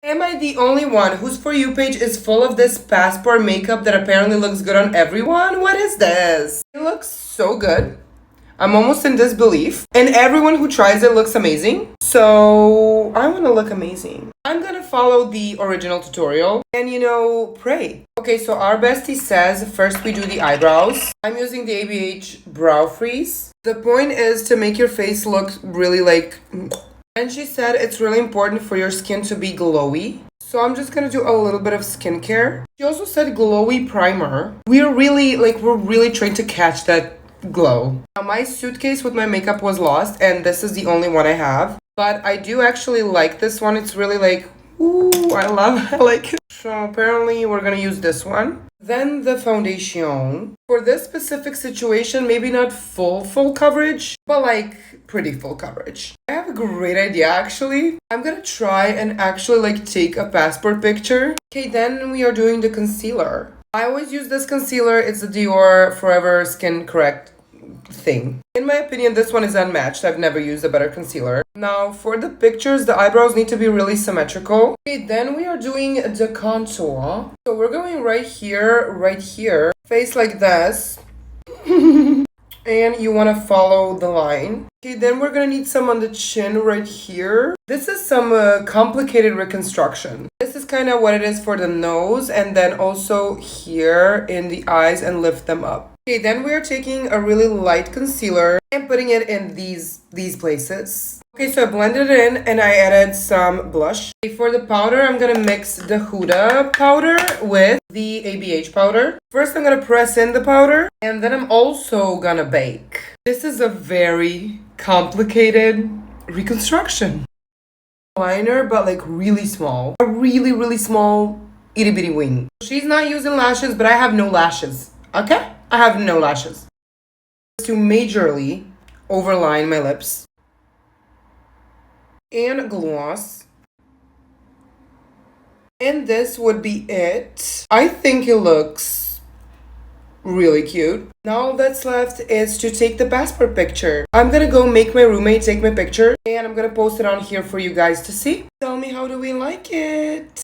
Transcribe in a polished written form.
Am I the only one whose For You page is full of this passport makeup that apparently looks good on everyone? What is this? It looks so good. I'm almost in disbelief. And everyone who tries it looks amazing. So I want to look amazing. I'm gonna follow the original tutorial and pray. Okay, so our bestie says first we do the eyebrows. I'm using the ABH Brow Freeze. The point is to make your face look really like... And she said it's really important for your skin to be glowy. So I'm just gonna do a little bit of skincare. She also said glowy primer. We're really trying to catch that glow. Now my suitcase with my makeup was lost and this is the only one I have. But I do actually like this one. It's really like, ooh, I like it. So apparently we're gonna use this one. Then the foundation. For this specific situation, maybe not full coverage, but like pretty full coverage. I have a great idea actually. I'm gonna try and actually like take a passport picture. Okay, then we are doing the concealer. I always use this concealer. It's the Dior Forever Skin Correct thing. In my opinion, this one is unmatched. I've never used a better concealer. Now, for the pictures, the eyebrows need to be really symmetrical. Okay, then we are doing the contour. So we're going right here, face like this. And you want to follow the line. Okay, then we're gonna need some on the chin right here. This is some complicated reconstruction. This is kind of what it is for the nose and then also here in the eyes and lift them up. Okay, then we're taking a really light concealer and putting it in these places. Okay, so I blended it in and I added some blush. Okay, for the powder, I'm gonna mix the Huda powder with the ABH powder. First, I'm gonna press in the powder and then I'm also gonna bake. This is a very complicated reconstruction. Liner, but like really small. A really small itty bitty wing. She's not using lashes, but I have no lashes. Okay? I have no lashes. To majorly overline my lips. And gloss. And this would be it. I think it looks really cute. Now all that's left is to take the passport picture. I'm gonna go make my roommate take my picture and I'm gonna post it on here for you guys to see. Tell me, how do we like it?